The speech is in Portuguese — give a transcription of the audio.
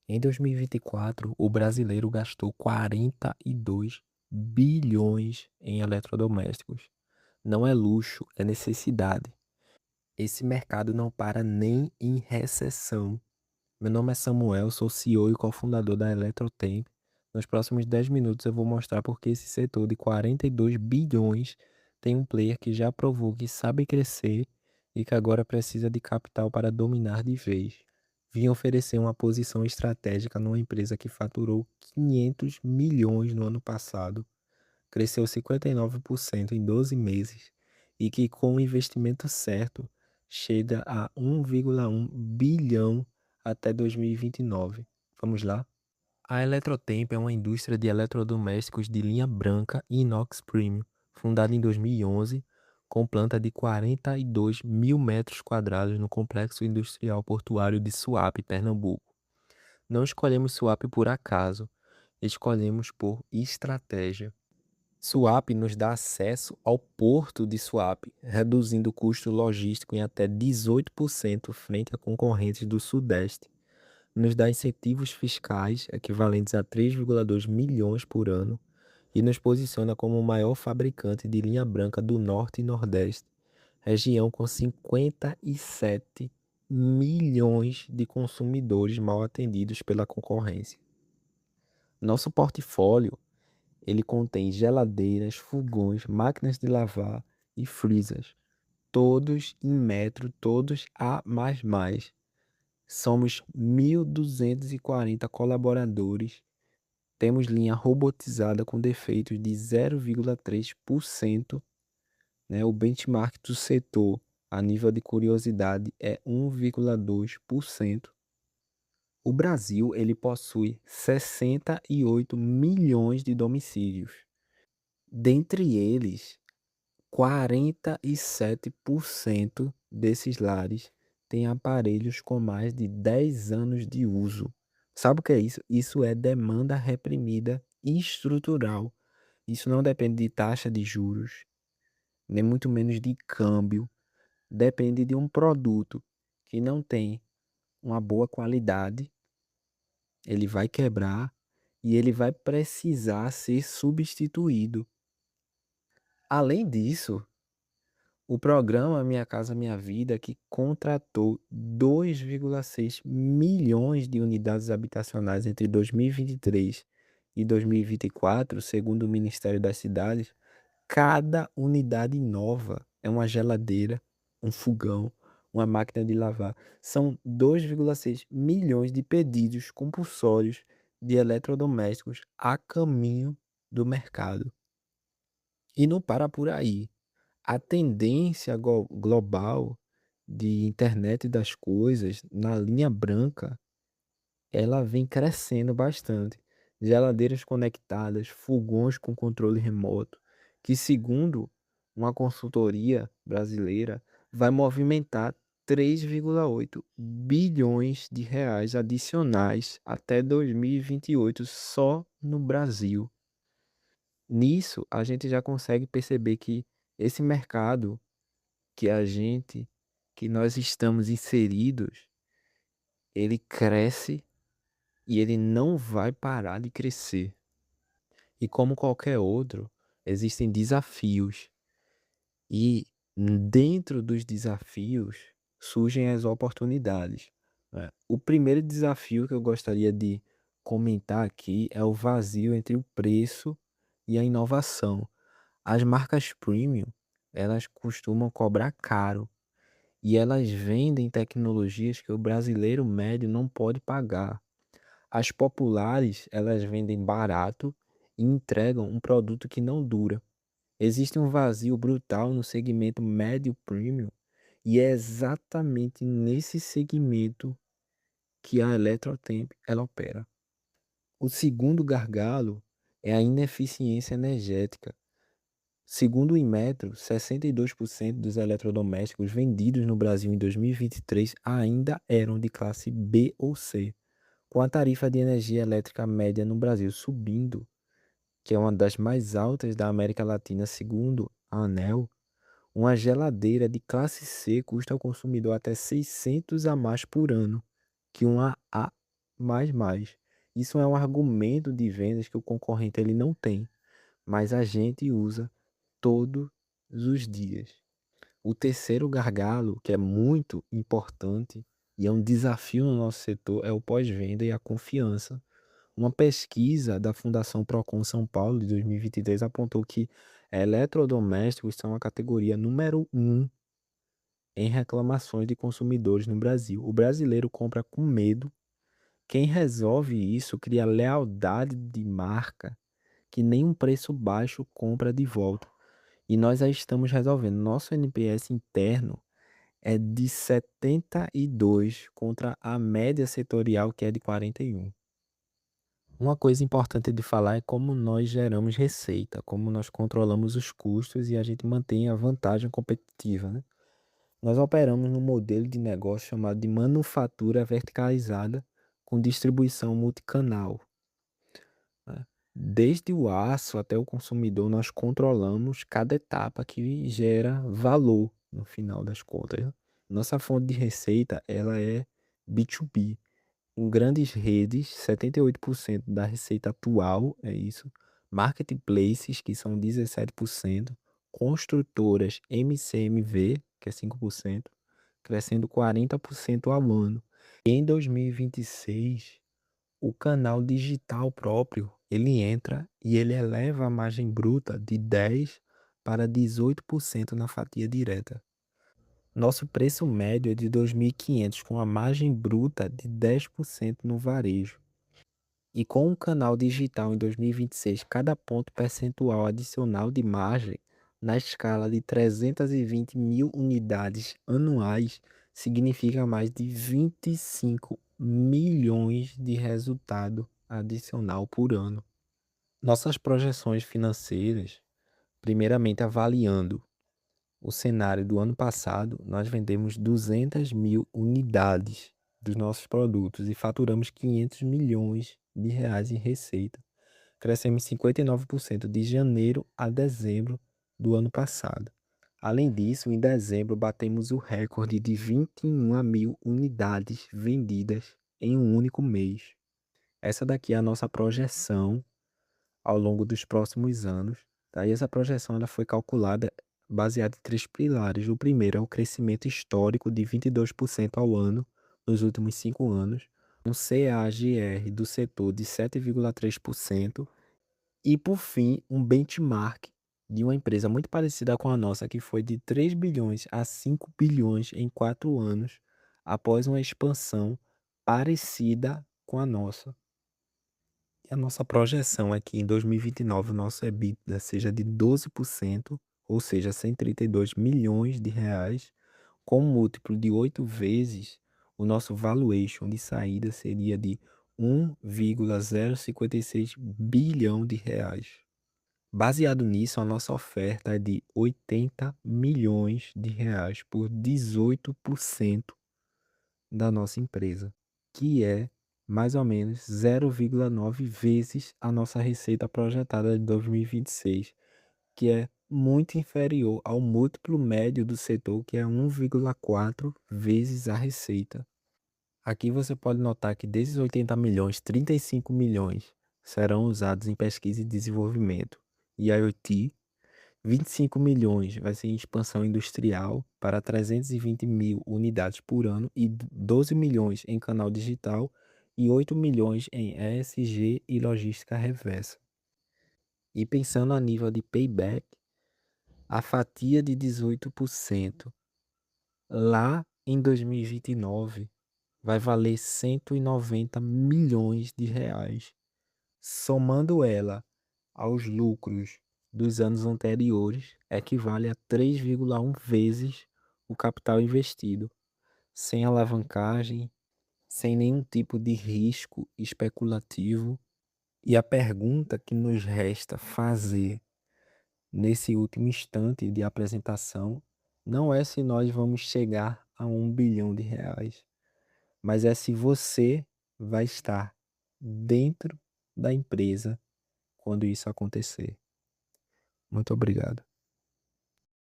Em 2024, o brasileiro gastou 42 bilhões em eletrodomésticos. Não é luxo, é necessidade. Esse mercado não para nem em recessão. Meu nome é Samuel, sou CEO e cofundador da Eletrotemp. Nos próximos 10 minutos eu vou mostrar porque esse setor de 42 bilhões tem um player que já provou que sabe crescer e que agora precisa de capital para dominar de vez. Vim oferecer uma posição estratégica numa empresa que faturou 500 milhões no ano passado, cresceu 59% em 12 meses e que com o investimento certo chega a 1,1 bilhão até 2029. Vamos lá? A Eletrotemp é uma indústria de eletrodomésticos de linha branca e inox premium, fundada em 2011, com planta de 42 mil metros quadrados no Complexo Industrial Portuário de Suape, Pernambuco. Não escolhemos Suape por acaso, escolhemos por estratégia. Suape nos dá acesso ao porto de Suape, reduzindo o custo logístico em até 18% frente a concorrentes do Sudeste. Nos dá incentivos fiscais equivalentes a 3,2 milhões por ano e nos posiciona como o maior fabricante de linha branca do Norte e Nordeste, região com 57 milhões de consumidores mal atendidos pela concorrência. Nosso portfólio ele contém geladeiras, fogões, máquinas de lavar e freezers, todos em metro, todos A++. Somos 1.240 colaboradores. Temos linha robotizada com defeitos de 0,3%, né? O benchmark do setor a nível de curiosidade é 1,2%. O Brasil, ele possui 68 milhões de domicílios. Dentre eles, 47% desses lares têm aparelhos com mais de 10 anos de uso. Sabe o que é isso? Isso é demanda reprimida estrutural. Isso não depende de taxa de juros, nem muito menos de câmbio. Depende de um produto que não tem uma boa qualidade, ele vai quebrar e ele vai precisar ser substituído. Além disso, o programa Minha Casa Minha Vida, que contratou 2,6 milhões de unidades habitacionais entre 2023 e 2024, segundo o Ministério das Cidades, cada unidade nova é uma geladeira, um fogão, uma máquina de lavar. São 2,6 milhões de pedidos compulsórios de eletrodomésticos a caminho do mercado. E não para por aí. A tendência global de internet das coisas na linha branca, ela vem crescendo bastante. Geladeiras conectadas, fogões com controle remoto, que segundo uma consultoria brasileira, vai movimentar 3,8 bilhões de reais adicionais até 2028 só no Brasil. Nisso, a gente já consegue perceber que esse mercado que a gente, que nós estamos inseridos, ele cresce e ele não vai parar de crescer. E como qualquer outro, existem desafios. E dentro dos desafios surgem as oportunidades, né? O primeiro desafio que eu gostaria de comentar aqui é o vazio entre o preço e a inovação. As marcas premium, elas costumam cobrar caro e elas vendem tecnologias que o brasileiro médio não pode pagar. As populares, elas vendem barato e entregam um produto que não dura. Existe um vazio brutal no segmento médio premium e é exatamente nesse segmento que a Eletrotemp ela opera. O segundo gargalo é a ineficiência energética. Segundo o Inmetro, 62% dos eletrodomésticos vendidos no Brasil em 2023 ainda eram de classe B ou C, com a tarifa de energia elétrica média no Brasil subindo, que é uma das mais altas da América Latina, segundo a ANEEL. Uma geladeira de classe C custa ao consumidor até 600 a mais por ano que uma A+. mais, mais. Isso é um argumento de vendas que o concorrente ele não tem, mas a gente usa todos os dias. O terceiro gargalo, que é muito importante e é um desafio no nosso setor, é o pós-venda e a confiança. Uma pesquisa da Fundação Procon São Paulo de 2023 apontou que eletrodomésticos são a categoria número um em reclamações de consumidores no Brasil. O brasileiro compra com medo. Quem resolve isso cria lealdade de marca que nem um preço baixo compra de volta. E nós já estamos resolvendo. Nosso NPS interno é de 72 contra a média setorial que é de 41. Uma coisa importante de falar é como nós geramos receita, como nós controlamos os custos e a gente mantém a vantagem competitiva, né? Nós operamos num modelo de negócio chamado de manufatura verticalizada com distribuição multicanal, né? Desde o aço até o consumidor, nós controlamos cada etapa que gera valor no final das contas, né? Nossa fonte de receita, ela é B2B. Em grandes redes, 78% da receita atual é isso. Marketplaces, que são 17%. Construtoras MCMV, que é 5%, crescendo 40% ao ano. E em 2026, o canal digital próprio, ele entra e ele eleva a margem bruta de 10 para 18% na fatia direta. Nosso preço médio é de 2.500, com a margem bruta de 10% no varejo. E com o canal digital em 2026, cada ponto percentual adicional de margem na escala de 320 mil unidades anuais significa mais de 25 milhões de resultado adicional por ano. Nossas projeções financeiras, primeiramente avaliando o cenário do ano passado, nós vendemos 200 mil unidades dos nossos produtos e faturamos 500 milhões de reais em receita. Crescemos 59% de janeiro a dezembro do ano passado. Além disso, em dezembro batemos o recorde de 21 mil unidades vendidas em um único mês. Essa daqui é a nossa projeção ao longo dos próximos anos. Tá? E essa projeção ela foi calculada baseada em três pilares. O primeiro é o crescimento histórico de 22% ao ano nos últimos 5 anos, um CAGR do setor de 7,3% e, por fim, um benchmark de uma empresa muito parecida com a nossa, que foi de 3 bilhões a 5 bilhões em 4 anos, após uma expansão parecida com a nossa. E a nossa projeção é que em 2029 o nosso EBITDA seja de 12%, ou seja, 132 milhões de reais, com um múltiplo de 8 vezes, o nosso valuation de saída seria de 1,056 bilhão de reais. Baseado nisso, a nossa oferta é de 80 milhões de reais por 18% da nossa empresa, que é mais ou menos 0,9 vezes a nossa receita projetada de 2026, que é muito inferior ao múltiplo médio do setor, que é 1,4 vezes a receita. Aqui você pode notar que desses 80 milhões, 35 milhões serão usados em pesquisa e desenvolvimento e IoT. 25 milhões vai ser em expansão industrial para 320 mil unidades por ano e 12 milhões em canal digital e 8 milhões em ESG e logística reversa. E pensando a nível de payback, a fatia de 18% lá em 2029 vai valer 190 milhões de reais, somando ela aos lucros dos anos anteriores, equivale a 3,1 vezes o capital investido, sem alavancagem, sem nenhum tipo de risco especulativo. E a pergunta que nos resta fazer nesse último instante de apresentação não é se nós vamos chegar a 1 bilhão de reais, mas é se você vai estar dentro da empresa quando isso acontecer. Muito obrigado.